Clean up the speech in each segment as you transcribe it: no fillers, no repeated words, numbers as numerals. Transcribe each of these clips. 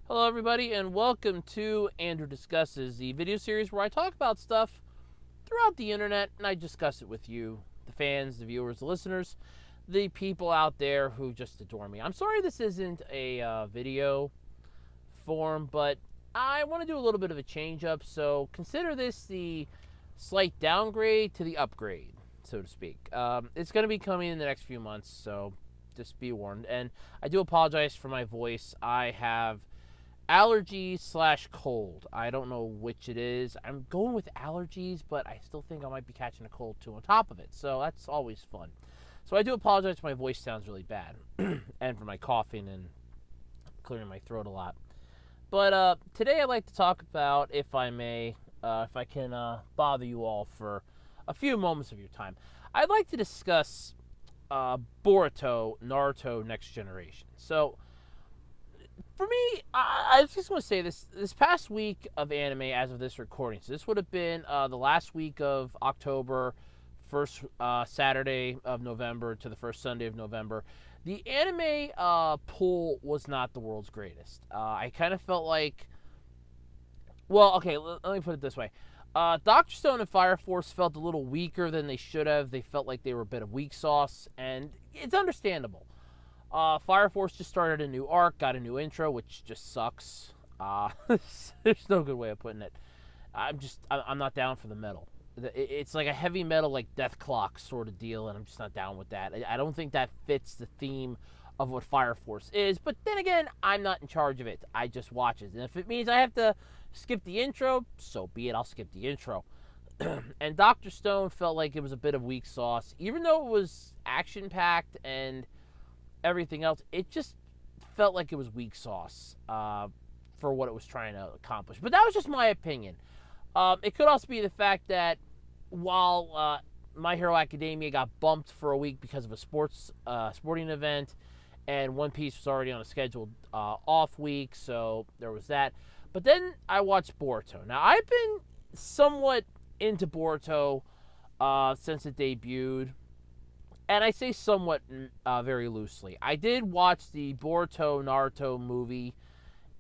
Hello, everybody, and welcome to Andrew Discusses, the video series where I talk about stuff throughout the internet and I discuss it with you, the fans, the viewers, the listeners, the people out there who just adore me. I'm sorry this isn't a video form, but I want to do a little bit of a change up, so consider this the slight downgrade to the upgrade, so to speak. It's going to be coming in the next few months, so just be warned. And I do apologize for my voice. I have allergies/cold. I don't know which it is. I'm going with allergies, but I still think I might be catching a cold too on top of it. So that's always fun. So I do apologize if my voice sounds really bad and for my coughing and clearing my throat a lot. But today I'd like to talk about, if I may, if I can bother you all for a few moments of your time. I'd like to discuss Boruto, Naruto Next Generation. So for me, I just want to say this past week of anime as of this recording. So this would have been the last week of October, first Saturday of November to the first Sunday of November. The anime pool was not the world's greatest. I kind of felt like, well, okay, let me put it this way. Dr. Stone and Fire Force felt a little weaker than they should have. They felt like they were a bit of weak sauce, and it's understandable. Fire Force just started a new arc, got a new intro, which just sucks. There's no good way of putting it. I'm not down for the metal. It's like a heavy metal, like Death Clock sort of deal, and I'm just not down with that. I don't think that fits the theme of what Fire Force is. But then again, I'm not in charge of it. I just watch it. And if it means I have to skip the intro, so be it. I'll skip the intro. And Dr. Stone felt like it was a bit of weak sauce. Even though it was action-packed and everything else, it just felt like it was weak sauce for what it was trying to accomplish. But that was just my opinion. It could also be the fact that while My Hero Academia got bumped for a week because of a sporting event, and One Piece was already on a scheduled off week, so there was that. But then I watched Boruto. Now, I've been somewhat into Boruto since it debuted. And I say somewhat very loosely. I did watch the Boruto Naruto movie.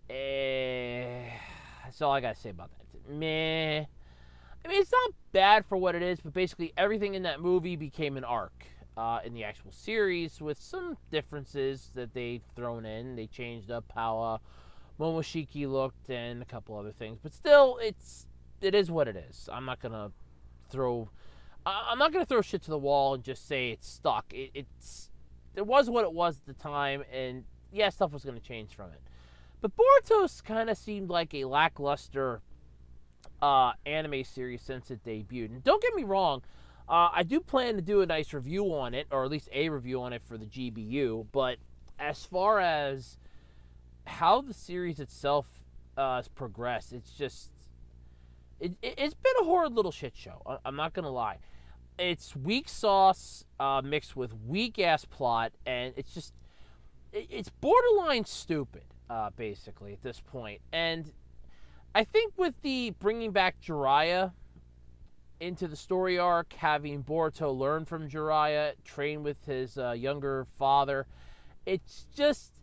That's all I got to say about that. Meh. I mean, it's not bad for what it is, but basically everything in that movie became an arc in the actual series with some differences that they've thrown in. They changed up how Momoshiki looked and a couple other things. But still, it is what it is. I'm not going to throw shit to the wall and just say it's stuck. It was what it was at the time, and yeah, stuff was going to change from it. But Boruto's kind of seemed like a lackluster anime series since it debuted. And don't get me wrong, I do plan to do a nice review on it, or at least a review on it for the GBU, but as far as how the series itself has progressed, it's just... It's been a horrid little shit show. I'm not going to lie. It's weak sauce mixed with weak-ass plot, and it's just... It's borderline stupid, basically, at this point. And I think with the bringing back Jiraiya into the story arc, having Boruto learn from Jiraiya, train with his younger father, it's just...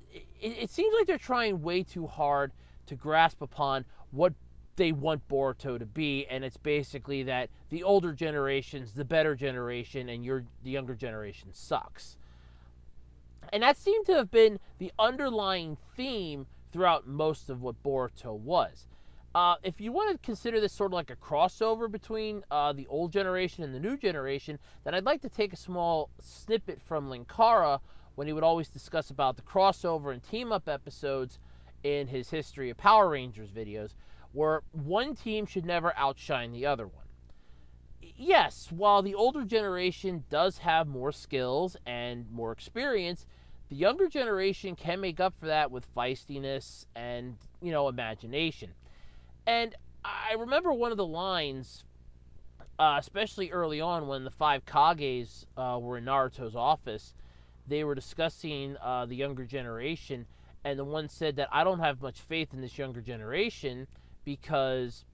It seems like they're trying way too hard to grasp upon what they want Boruto to be, and it's basically that the older generation's the better generation, and the younger generation sucks. And that seemed to have been the underlying theme throughout most of what Boruto was. If you want to consider this sort of like a crossover between the old generation and the new generation, then I'd like to take a small snippet from Linkara when he would always discuss about the crossover and team-up episodes in his History of Power Rangers videos, where one team should never outshine the other one. Yes, while the older generation does have more skills and more experience, the younger generation can make up for that with feistiness and, imagination. And I remember one of the lines, especially early on when the 5 Kages were in Naruto's office, they were discussing the younger generation, and the one said that I don't have much faith in this younger generation because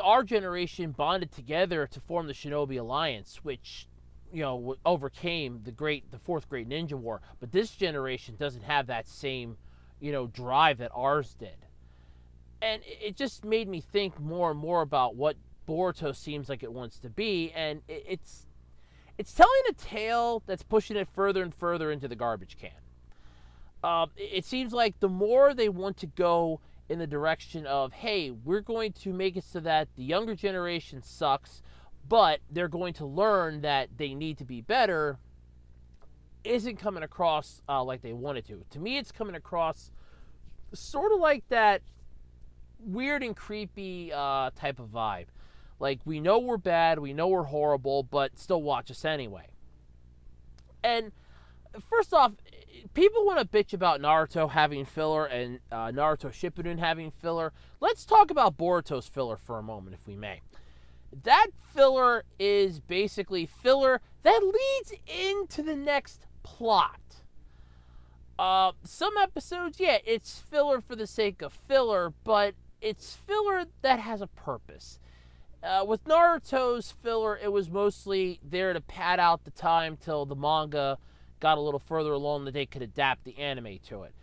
our generation bonded together to form the Shinobi Alliance, which, overcame the fourth great ninja war. But this generation doesn't have that same drive that ours did. And it just made me think more and more about what Boruto seems like it wants to be, and it's telling a tale that's pushing it further and further into the garbage can. It seems like the more they want to go in the direction of, hey, we're going to make it so that the younger generation sucks, but they're going to learn that they need to be better, isn't coming across like they wanted to. To me, it's coming across sort of like that weird and creepy type of vibe. Like, we know we're bad, we know we're horrible, but still watch us anyway. And first off, people want to bitch about Naruto having filler and Naruto Shippuden having filler. Let's talk about Boruto's filler for a moment, if we may. That filler is basically filler that leads into the next plot. Some episodes, yeah, it's filler for the sake of filler, but it's filler that has a purpose. With Naruto's filler, it was mostly there to pad out the time till the manga got a little further along that they could adapt the anime to it.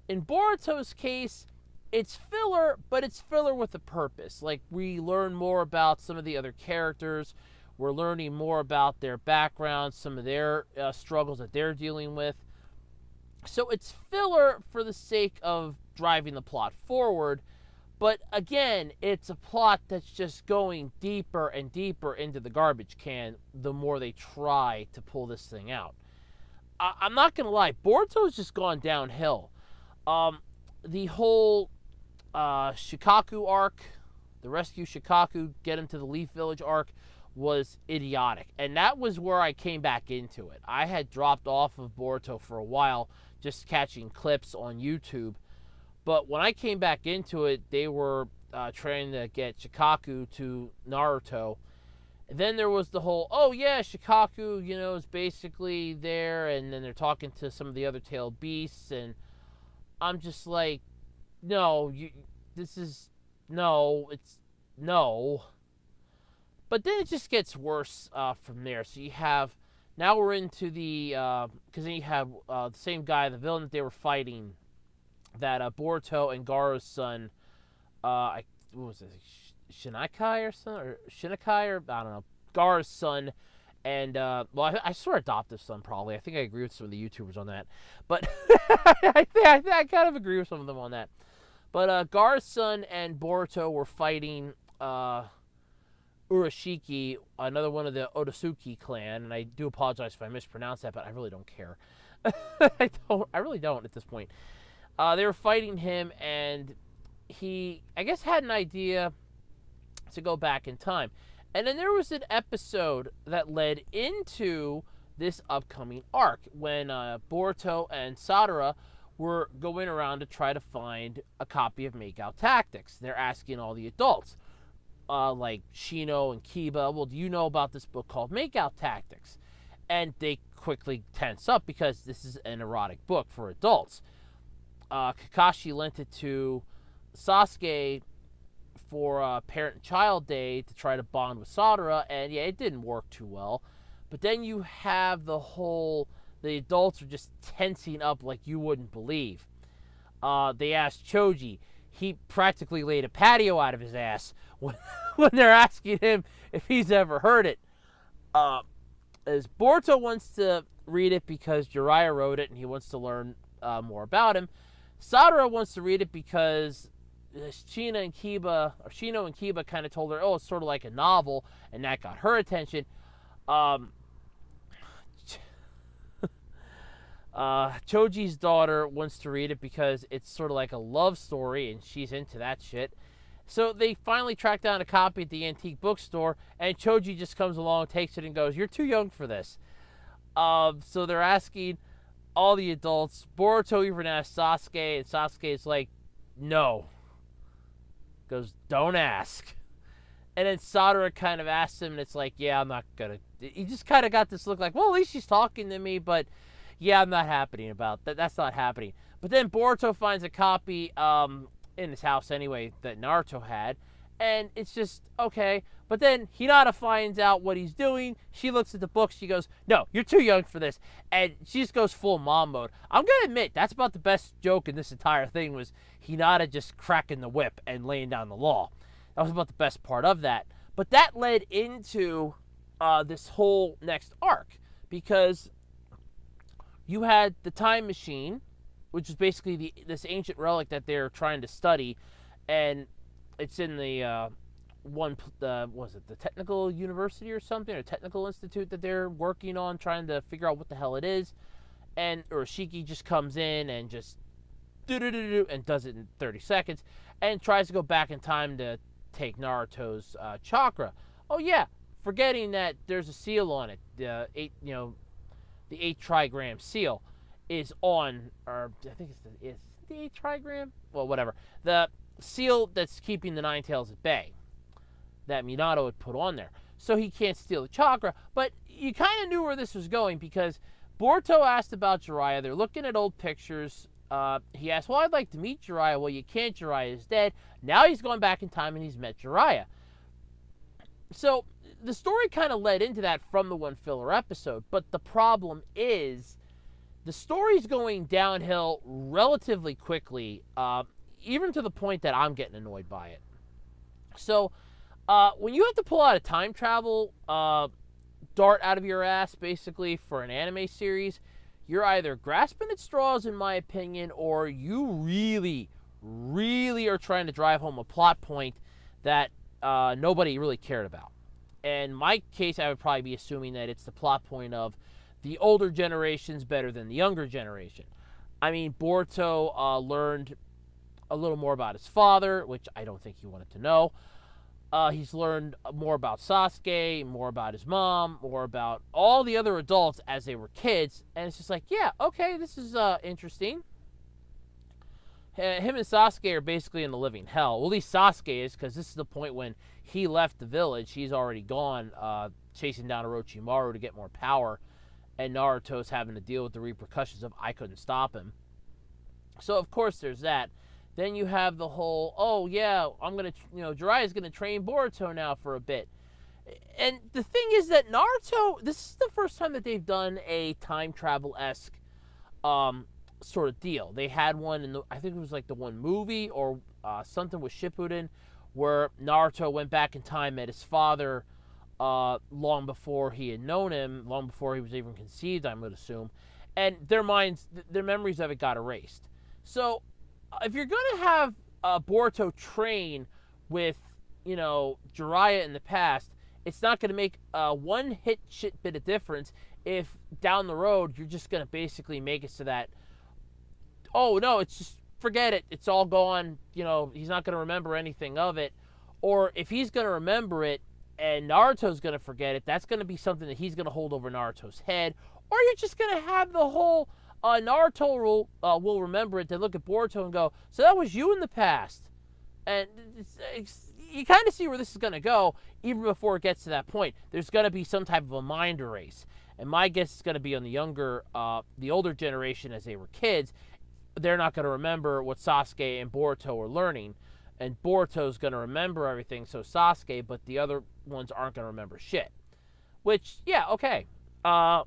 In Boruto's case, it's filler, but it's filler with a purpose. Like, we learn more about some of the other characters. We're learning more about their background, some of their struggles that they're dealing with. So it's filler for the sake of driving the plot forward. But again, it's a plot that's just going deeper and deeper into the garbage can the more they try to pull this thing out. I'm not going to lie, Boruto's just gone downhill. The whole Shikaku arc, the rescue Shikaku, get him to the Leaf Village arc, was idiotic. And that was where I came back into it. I had dropped off of Boruto for a while, just catching clips on YouTube. But when I came back into it, they were trying to get Shikaku to Naruto. And then there was the whole, oh yeah, Shikaku, is basically there, and then they're talking to some of the other tailed beasts, and I'm just like, no, it's no. But then it just gets worse from there. So now we're into because then you have the same guy, the villain that they were fighting, that Boruto and Gaara's son, what was it, Shinakai or something, or Shinakai, or I don't know, Gaara's son, and I swear adoptive son probably. I think I agree with some of the YouTubers on that, but I kind of agree with some of them on that. But Gaara's son and Boruto were fighting Urashiki, another one of the Otosuki clan, and I do apologize if I mispronounce that, but I really don't care. I really don't at this point. They were fighting him, and he, I guess, had an idea to go back in time. And then there was an episode that led into this upcoming arc when Boruto and Sadara were going around to try to find a copy of Makeout Tactics. They're asking all the adults, like Shino and Kiba, well, do you know about this book called Makeout Tactics? And they quickly tense up because this is an erotic book for adults. Kakashi lent it to Sasuke for Parent and Child Day to try to bond with Sadara, and yeah, it didn't work too well. But then you have the adults are just tensing up like you wouldn't believe. They asked Choji. He practically laid a patio out of his ass when they're asking him if he's ever heard it. As Boruto wants to read it because Jiraiya wrote it and he wants to learn more about him. Sadara wants to read it because Shino and Kiba kind of told her, oh, it's sort of like a novel, and that got her attention. Choji's daughter wants to read it because it's sort of like a love story, and she's into that shit. So they finally track down a copy at the antique bookstore, and Choji just comes along, takes it, and goes, you're too young for this. So they're asking all the adults. Boruto even asked Sasuke, and Sasuke's like, no. Goes, don't ask. And then Sadara kind of asks him, and it's like, yeah, I'm not gonna. He just kind of got this look like, well, at least she's talking to me, but yeah, I'm not happening about that. That's not happening. But then Boruto finds a copy in his house anyway that Naruto had, and it's just, okay, But then Hinata finds out what he's doing. She looks at the book. She goes, no, you're too young for this. And she just goes full mom mode. I'm going to admit, that's about the best joke in this entire thing was Hinata just cracking the whip and laying down the law. That was about the best part of that. But that led into this whole next arc. Because you had the time machine, which is basically this ancient relic that they're trying to study. And it's in the... was it the technical university or something, or technical institute that they're working on, trying to figure out what the hell it is, and Urashiki just comes in and just and does it in 30 seconds, and tries to go back in time to take Naruto's chakra. Oh yeah, forgetting that there's a seal on it, the 8 trigram seal is on, or I think it's the 8 trigram. Well, whatever, the seal that's keeping the Nine Tails at bay, that Minato had put on there. So he can't steal the chakra. But you kind of knew where this was going because Boruto asked about Jiraiya. They're looking at old pictures. He asked, well, I'd like to meet Jiraiya. Well, you can't. Jiraiya is dead. Now he's gone back in time and he's met Jiraiya. So the story kind of led into that from the one filler episode. But the problem is the story's going downhill relatively quickly, even to the point that I'm getting annoyed by it. So... when you have to pull out a time travel dart out of your ass, basically, for an anime series, you're either grasping at straws, in my opinion, or you really, really are trying to drive home a plot point that nobody really cared about. In my case, I would probably be assuming that it's the plot point of the older generation's better than the younger generation. I mean, Boruto learned a little more about his father, which I don't think he wanted to know. He's learned more about Sasuke, more about his mom, more about all the other adults as they were kids. And it's just like, yeah, okay, this is interesting. Him and Sasuke are basically in the living hell. Well, at least Sasuke is, because this is the point when he left the village. He's already gone chasing down Orochimaru to get more power. And Naruto's having to deal with the repercussions of I couldn't stop him. So, of course, there's that. Then you have the whole, oh yeah, Jiraiya's going to train Boruto now for a bit. And the thing is that Naruto, this is the first time that they've done a time travel-esque sort of deal. They had one in I think it was like the one movie or something with Shippuden, where Naruto went back in time, met his father long before he had known him, long before he was even conceived, I would assume. And their memories of it got erased. So, if you're going to have Boruto train with, Jiraiya in the past, it's not going to make one shit bit of difference if down the road you're just going to basically make it so that, oh, no, it's just, forget it. It's all gone. He's not going to remember anything of it. Or if he's going to remember it and Naruto's going to forget it, that's going to be something that he's going to hold over Naruto's head. Or you're just going to have the whole... Naruto will remember it, then look at Boruto and go, so that was you in the past. And you kind of see where this is going to go, even before it gets to that point. There's going to be some type of a mind erase. And my guess is going to be on the older generation as they were kids. They're not going to remember what Sasuke and Boruto are learning. And Boruto's going to remember everything, so Sasuke, but the other ones aren't going to remember shit. Which, yeah, okay. I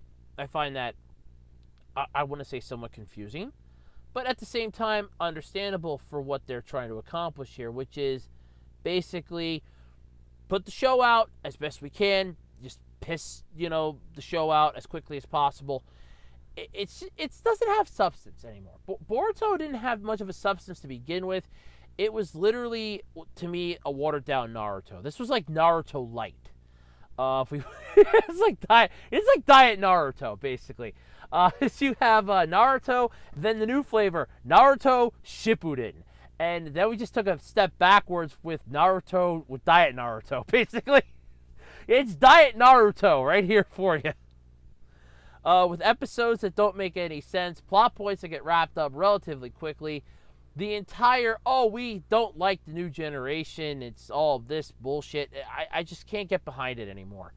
find that I want to say somewhat confusing, but at the same time, understandable for what they're trying to accomplish here, which is basically put the show out as best we can, just piss, the show out as quickly as possible. It doesn't have substance anymore. Boruto didn't have much of a substance to begin with. It was literally, to me, a watered-down Naruto. This was like Naruto Light. It's like diet Naruto, basically. So you have Naruto, then the new flavor, Naruto Shippuden. And then we just took a step backwards with Naruto, with Diet Naruto, basically. It's Diet Naruto right here for you. With episodes that don't make any sense, plot points that get wrapped up relatively quickly. The entire, we don't like the new generation, it's all this bullshit. I just can't get behind it anymore.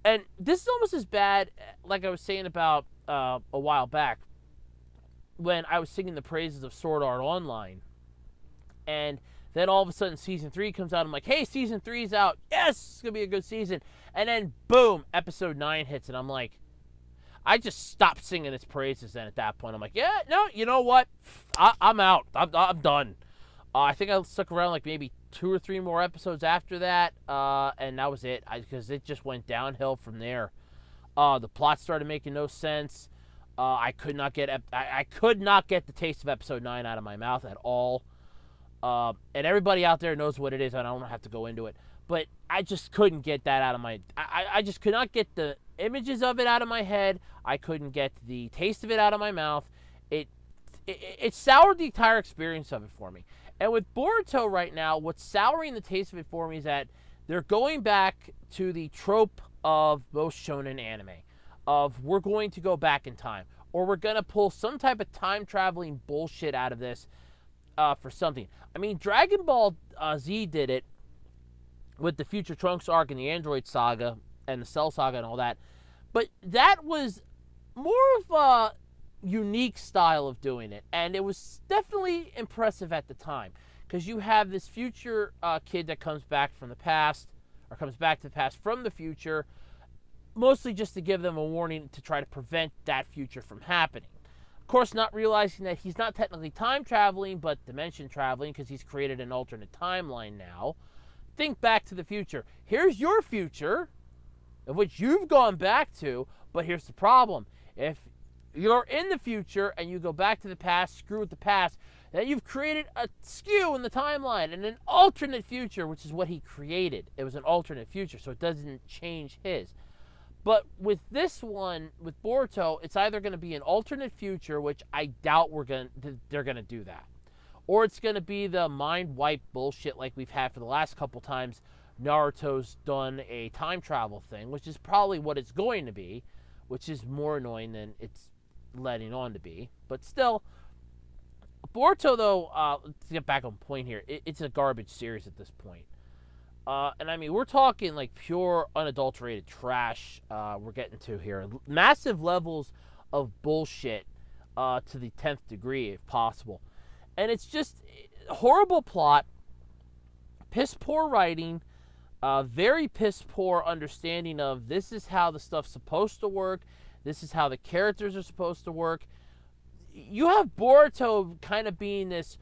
And this is almost as bad, like I was saying about a while back, when I was singing the praises of Sword Art Online. And Then all of a sudden season 3 comes out. I'm like, hey, season 3's out. Yes, it's going to be a good season. And then boom, episode 9 hits, and I'm like, I just stopped singing its praises then at that point. I'm like, yeah, no, you know what? I'm out. I'm done. I think I stuck around like maybe 2 or 3 more episodes after that, and that was it. Because it just went downhill from there. The plot started making no sense. I could not get the taste of episode 9 out of my mouth at all. And everybody out there knows what it is, and I don't have to go into it. But I just couldn't get that out of my... I just could not get the images of it out of my head. I couldn't get the taste of it out of my mouth. It soured the entire experience of it for me. And with Boruto right now, what's souring the taste of it for me is that they're going back to the trope of most shonen anime. Of we're going to go back in time. Or we're going to pull some type of time-traveling bullshit out of this for something. I mean, Dragon Ball Z did it with the Future Trunks arc and the Android Saga and the Cell Saga and all that. But that was more of a unique style of doing it. And it was definitely impressive at the time. Because you have this future kid that comes back from the past, or comes back to the past from the future, mostly just to give them a warning to try to prevent that future from happening. Of course, not realizing that he's not technically time traveling, but dimension traveling, because he's created an alternate timeline now. Think back to the future. Here's your future, of which you've gone back to, but here's the problem. If you're in the future and you go back to the past, screw with the past, then you've created a skew in the timeline and an alternate future, which is what he created. It was an alternate future, so it doesn't change his. But with this one, with Boruto, it's either going to be an alternate future, which I doubt they're going to do that. Or it's going to be the mind wipe bullshit like we've had for the last couple times Naruto's done a time travel thing, which is probably what it's going to be, which is more annoying than it's letting on to be. But still, Boruto, though, to get back on point here, it's a garbage series at this point. And I mean, we're talking like pure, unadulterated trash we're getting to here. Massive levels of bullshit to the 10th degree, if possible. And it's just horrible plot, piss poor writing, very piss poor understanding of this is how the stuff's supposed to work, this is how the characters are supposed to work. You have Boruto kind of being this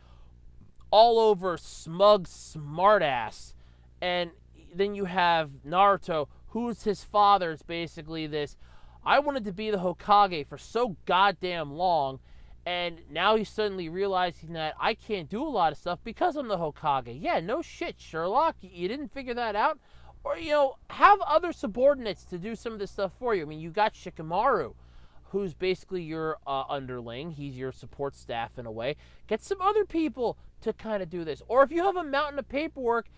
all-over smug smartass, and then you have Naruto, who's his father, is basically this, I wanted to be the Hokage for so goddamn long, and now he's suddenly realizing that I can't do a lot of stuff because I'm the Hokage. Yeah, no shit, Sherlock. You didn't figure that out? Or, have other subordinates to do some of this stuff for you. I mean, you got Shikamaru, who's basically your underling. He's your support staff in a way. Get some other people to kind of do this. Or if you have a mountain of paperwork,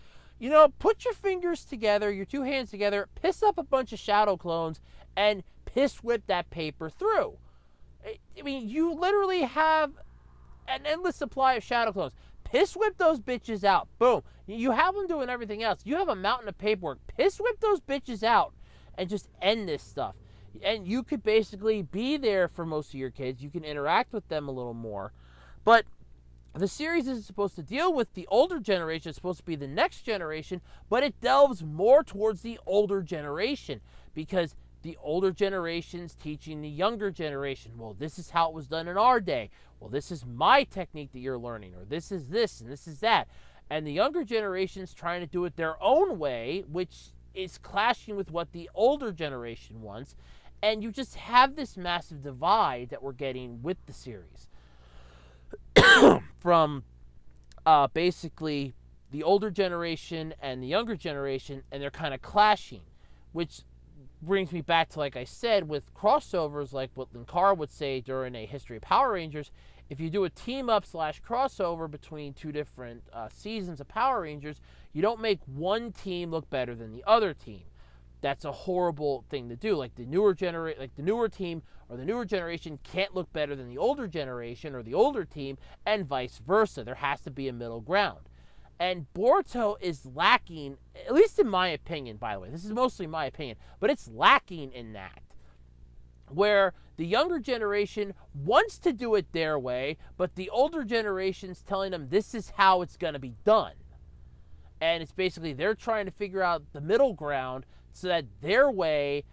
put your fingers together, your 2 hands together, piss up a bunch of shadow clones, and piss whip that paper through. I mean, you literally have an endless supply of shadow clones. Piss whip those bitches out. Boom. You have them doing everything else. You have a mountain of paperwork. Piss whip those bitches out and just end this stuff. And you could basically be there for most of your kids. You can interact with them a little more. But the series isn't supposed to deal with the older generation. It's supposed to be the next generation. But it delves more towards the older generation. Because the older generation's teaching the younger generation, well, this is how it was done in our day. Well, this is my technique that you're learning. Or this is this and this is that. And the younger generation's trying to do it their own way, which is clashing with what the older generation wants. And you just have this massive divide that we're getting with the series. From basically the older generation and the younger generation, and they're kind of clashing, which brings me back to, like I said, with crossovers, like what Linkara would say during a History of Power Rangers. If you do a team-up / crossover between 2 different seasons of Power Rangers, you don't make one team look better than the other team. That's a horrible thing to do. Like the newer team or the newer generation can't look better than the older generation or the older team, and vice versa. There has to be a middle ground. And Boruto is lacking, at least in my opinion, by the way. This is mostly my opinion, but it's lacking in that. where the younger generation wants to do it their way, but the older generation's telling them this is how it's going to be done. And it's basically they're trying to figure out the middle ground so that their way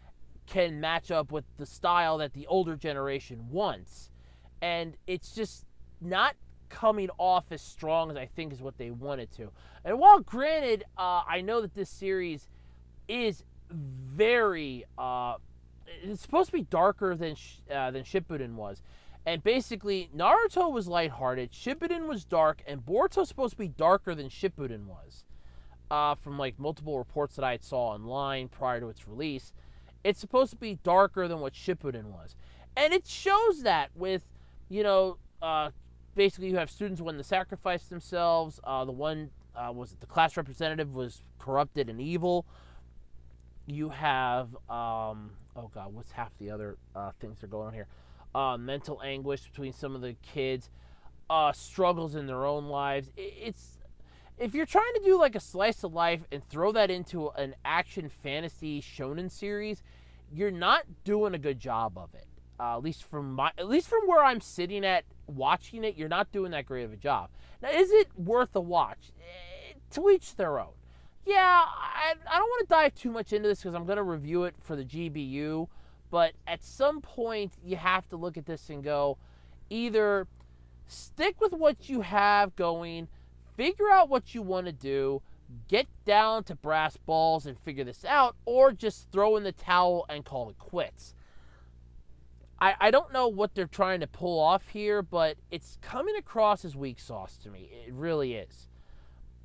can match up with the style that the older generation wants. And it's just not coming off as strong as I think is what they wanted to. And while granted, I know that this series is very, it's supposed to be darker than Shippuden was. And basically, Naruto was lighthearted, Shippuden was dark, and Boruto's supposed to be darker than Shippuden was. From like multiple reports that I saw online prior to its release, it's supposed to be darker than what Shippuden was. And it shows that with, basically you have students wanting to sacrifice themselves. The one, was it the class representative was corrupted and evil. You have, oh god, what's half the other things that are going on here? Mental anguish between some of the kids, struggles in their own lives. If you're trying to do like a slice of life and throw that into an action fantasy shonen series, you're not doing a good job of it. At least from where I'm sitting at watching it, you're not doing that great of a job. Now, is it worth a watch? To each their own. Yeah, I don't want to dive too much into this because I'm going to review it for the GBU, but at some point you have to look at this and go, either stick with what you have going, figure out what you want to do, get down to brass balls and figure this out, or just throw in the towel and call it quits. I don't know what they're trying to pull off here, but it's coming across as weak sauce to me. It really is.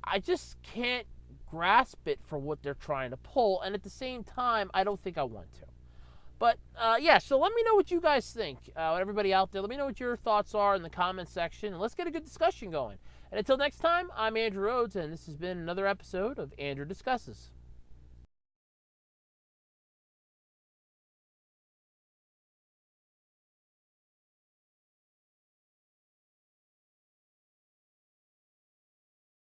I just can't grasp it for what they're trying to pull, and at the same time, I don't think I want to. But, yeah, so let me know what you guys think. Everybody out there, let me know what your thoughts are in the comments section, and let's get a good discussion going. And until next time, I'm Andrew Rhodes, and this has been another episode of Andrew Discusses.